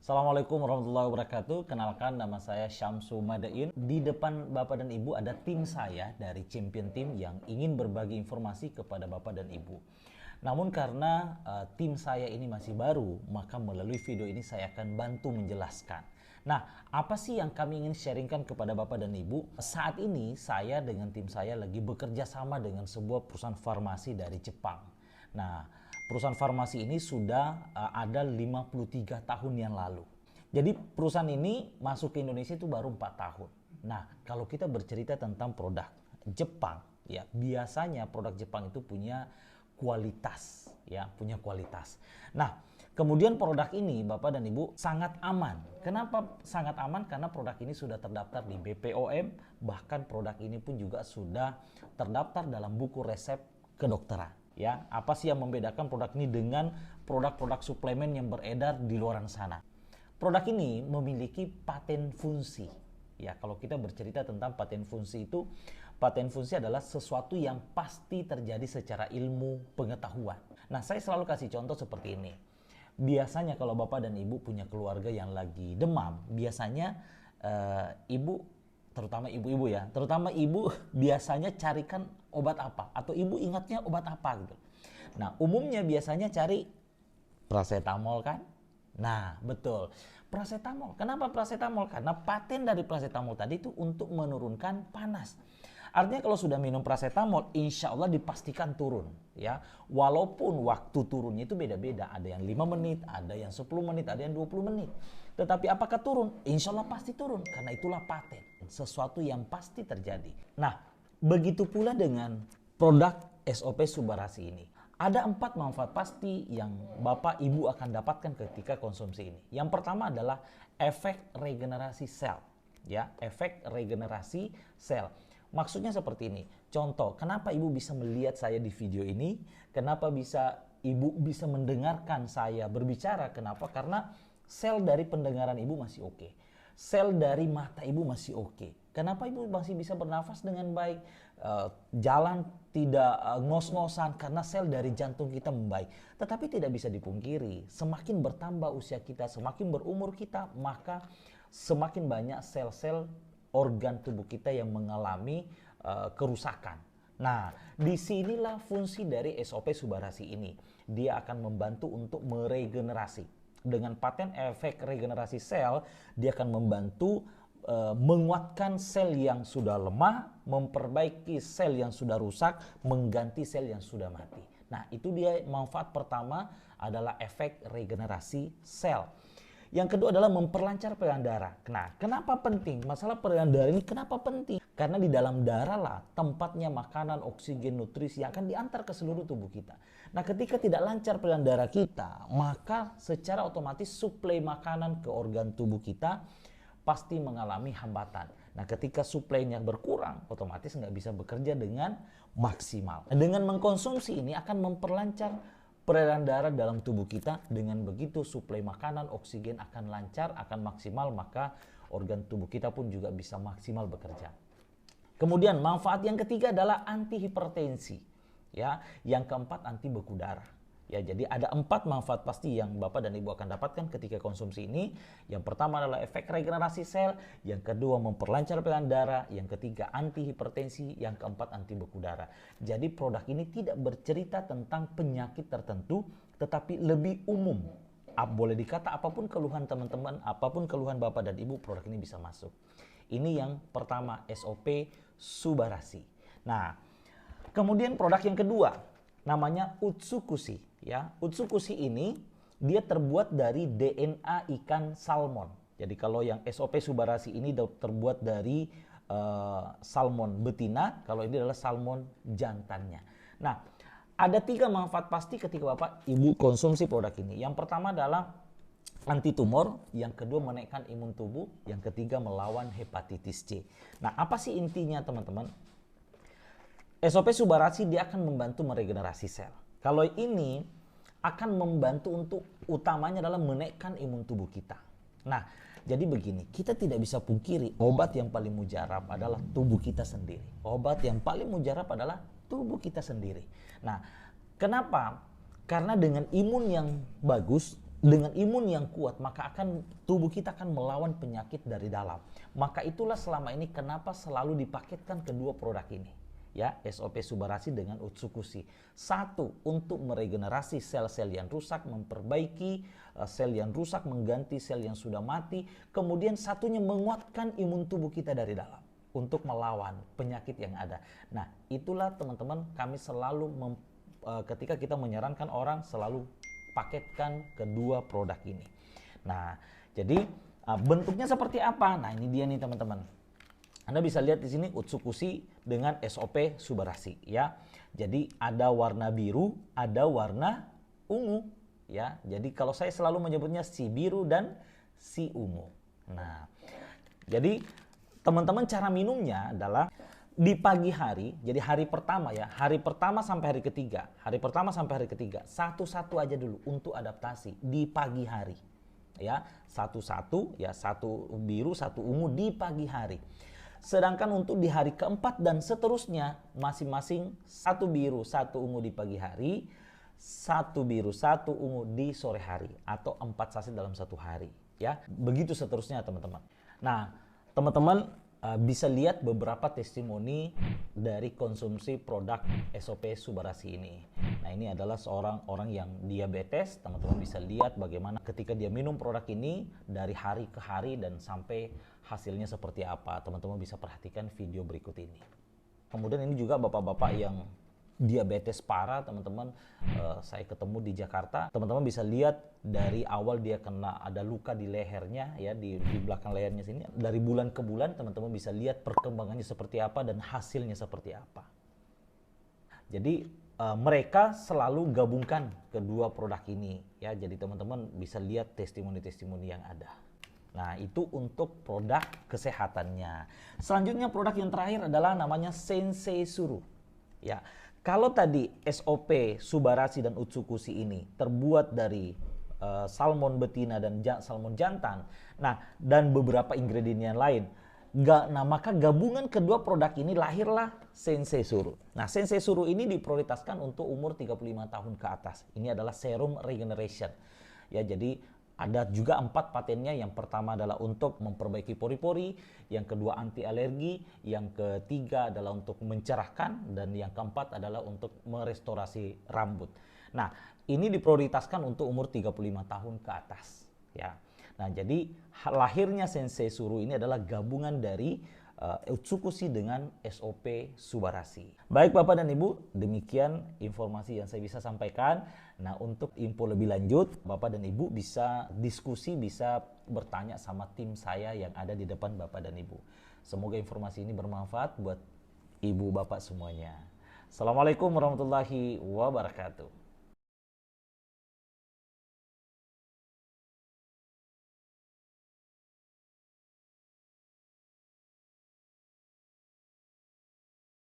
Assalamualaikum warahmatullahi wabarakatuh. Kenalkan, nama saya Syamsu Madain. Di depan Bapak dan Ibu ada tim saya dari Champion Team yang ingin berbagi informasi kepada Bapak dan Ibu. Namun karena tim saya ini masih baru, maka melalui video ini saya akan bantu menjelaskan. Nah, apa sih yang kami ingin sharingkan kepada Bapak dan Ibu? Saat ini saya dengan tim saya lagi bekerja sama dengan sebuah perusahaan farmasi dari Jepang. Nah, perusahaan farmasi ini sudah ada 53 tahun yang lalu. Jadi perusahaan ini masuk ke Indonesia itu baru 4 tahun. Nah, kalau kita bercerita tentang produk Jepang, ya biasanya produk Jepang itu punya kualitas, ya punya kualitas. Nah, kemudian produk ini Bapak dan Ibu sangat aman. Kenapa sangat aman? Karena produk ini sudah terdaftar di BPOM, bahkan produk ini pun juga sudah terdaftar dalam buku resep kedokteran. Ya, apa sih yang membedakan produk ini dengan produk-produk suplemen yang beredar di luar sana? Produk ini memiliki paten fungsi. Ya, kalau kita bercerita tentang paten fungsi itu, paten fungsi adalah sesuatu yang pasti terjadi secara ilmu pengetahuan. Nah, saya selalu kasih contoh seperti ini. Biasanya kalau Bapak dan Ibu punya keluarga yang lagi demam, biasanya ibu, terutama ibu-ibu ya, terutama ibu biasanya carikan obat apa, atau ibu ingatnya obat apa gitu. Nah, umumnya biasanya cari paracetamol kan? Nah, betul. Paracetamol. Kenapa paracetamol? Karena paten dari paracetamol tadi itu untuk menurunkan panas. Artinya kalau sudah minum paracetamol, insya Allah dipastikan turun. Ya, walaupun waktu turunnya itu beda-beda. Ada yang 5 menit, ada yang 10 menit, ada yang 20 menit. Tetapi apakah turun? Insya Allah pasti turun. Karena itulah paten. Sesuatu yang pasti terjadi. Nah, begitu pula dengan produk SOP Subarasi ini. Ada 4 manfaat pasti yang Bapak Ibu akan dapatkan ketika konsumsi ini. Yang pertama adalah efek regenerasi sel. Ya, efek regenerasi sel. Maksudnya seperti ini. Contoh, kenapa Ibu bisa melihat saya di video ini? Kenapa Ibu bisa mendengarkan saya berbicara? Kenapa? Karena sel dari pendengaran Ibu masih oke. Sel dari mata Ibu masih oke. Kenapa Ibu masih bisa bernafas dengan baik? Jalan tidak ngos-ngosan karena sel dari jantung kita membaik. Tetapi tidak bisa dipungkiri, semakin bertambah usia kita, semakin berumur kita, maka semakin banyak sel-sel organ tubuh kita yang mengalami kerusakan. Nah, disinilah fungsi dari SOP Subarasi ini. Dia akan membantu untuk meregenerasi. Dengan paten efek regenerasi sel, dia akan membantu menguatkan sel yang sudah lemah, memperbaiki sel yang sudah rusak, mengganti sel yang sudah mati. Nah, itu dia manfaat pertama adalah efek regenerasi sel. Yang kedua adalah memperlancar peredaran darah. Nah, kenapa penting? Masalah peredaran darah ini kenapa penting? Karena di dalam darah lah tempatnya makanan, oksigen, nutrisi yang akan diantar ke seluruh tubuh kita. Nah, ketika tidak lancar peredaran darah kita, maka secara otomatis suplai makanan ke organ tubuh kita pasti mengalami hambatan. Nah, ketika suplainya berkurang, otomatis nggak bisa bekerja dengan maksimal. Dengan mengkonsumsi ini akan memperlancar peredaran darah dalam tubuh kita. Dengan begitu suplai makanan, oksigen akan lancar, akan maksimal, maka organ tubuh kita pun juga bisa maksimal bekerja. Kemudian manfaat yang ketiga adalah anti hipertensi. Ya, yang keempat anti beku darah. Ya, jadi ada 4 manfaat pasti yang Bapak dan Ibu akan dapatkan ketika konsumsi ini. Yang pertama adalah efek regenerasi sel, yang kedua memperlancar peredaran darah, yang ketiga anti hipertensi, yang keempat anti beku darah. Jadi produk ini tidak bercerita tentang penyakit tertentu, tetapi lebih umum. Boleh dikata apapun keluhan teman-teman, apapun keluhan Bapak dan Ibu, produk ini bisa masuk. Ini yang pertama, SOP Subarasi. Nah, kemudian produk yang kedua namanya Utsukushi. Ya, Utsukushi ini dia terbuat dari DNA ikan salmon. Jadi kalau yang SOP Subarasi ini terbuat dari salmon betina, kalau ini adalah salmon jantannya. Nah, ada 3 manfaat pasti ketika Bapak Ibu konsumsi produk ini. Yang pertama adalah anti tumor, yang kedua menaikkan imun tubuh, yang ketiga melawan hepatitis C. Nah, apa sih intinya teman-teman? SOP Subarasi dia akan membantu meregenerasi sel. Kalau ini akan membantu untuk utamanya adalah menaikkan imun tubuh kita. Nah, jadi begini, kita tidak bisa pungkiri obat yang paling mujarab adalah tubuh kita sendiri. Obat yang paling mujarab adalah tubuh kita sendiri. Nah, kenapa? Karena dengan imun yang bagus, dengan imun yang kuat, maka tubuh kita akan melawan penyakit dari dalam. Maka itulah selama ini kenapa selalu dipaketkan kedua produk ini. Ya, SOP Subarasi dengan Utsukushi. Satu, untuk meregenerasi sel-sel yang rusak, memperbaiki sel yang rusak, mengganti sel yang sudah mati. Kemudian satunya menguatkan imun tubuh kita dari dalam untuk melawan penyakit yang ada. Nah, itulah teman-teman, kami selalu ketika kita menyarankan orang selalu paketkan kedua produk ini. Nah, jadi bentuknya seperti apa? Nah, ini dia nih teman-teman. Anda bisa lihat di sini Utsukushi dengan SOP Subarasi ya. Jadi ada warna biru, ada warna ungu ya. Jadi kalau saya selalu menyebutnya si biru dan si ungu. Nah, jadi teman-teman cara minumnya adalah di pagi hari, jadi hari pertama ya, hari pertama sampai hari ketiga, satu-satu aja dulu untuk adaptasi di pagi hari, ya, satu-satu, ya, satu biru, satu ungu di pagi hari. Sedangkan untuk di hari keempat dan seterusnya, masing-masing satu biru, satu ungu di pagi hari, satu biru, satu ungu di sore hari, atau 4 saset dalam satu hari, ya, begitu seterusnya teman-teman. Nah, teman-teman bisa lihat beberapa testimoni dari konsumsi produk SOP Subarasi ini. Nah, ini adalah seorang orang yang diabetes. Teman-teman bisa lihat bagaimana ketika dia minum produk ini dari hari ke hari dan sampai hasilnya seperti apa. Teman-teman bisa perhatikan video berikut ini. Kemudian ini juga bapak-bapak yang diabetes parah, teman-teman, saya ketemu di Jakarta. Teman-teman bisa lihat dari awal dia kena ada luka di lehernya, ya, di belakang lehernya sini. Dari bulan ke bulan teman-teman bisa lihat perkembangannya seperti apa dan hasilnya seperti apa. Jadi mereka selalu gabungkan kedua produk ini, ya. Jadi teman-teman bisa lihat testimoni-testimoni yang ada. Nah, itu untuk produk kesehatannya. Selanjutnya produk yang terakhir adalah namanya Sensei Suru. Ya, kalau tadi SOP Subarasi dan Utsukushi ini terbuat dari salmon betina dan salmon jantan, nah, dan beberapa ingredient yang lain, nah, maka gabungan kedua produk ini lahirlah Sensei Suru. Nah, Sensei Suru ini diprioritaskan untuk umur 35 tahun ke atas. Ini adalah serum regeneration. Ya, jadi ada juga 4 patennya. Yang pertama adalah untuk memperbaiki pori-pori, yang kedua anti alergi, yang ketiga adalah untuk mencerahkan, dan yang keempat adalah untuk merestorasi rambut. Nah, ini diprioritaskan untuk umur 35 tahun ke atas, ya. Nah, jadi lahirnya Sensei Suru ini adalah gabungan dari Utsukushi dengan SOP Subarasi. Baik Bapak dan Ibu, demikian informasi yang saya bisa sampaikan. Nah, untuk info lebih lanjut, Bapak dan Ibu bisa diskusi, bisa bertanya sama tim saya yang ada di depan Bapak dan Ibu. Semoga informasi ini bermanfaat buat Ibu Bapak semuanya. Assalamualaikum warahmatullahi wabarakatuh.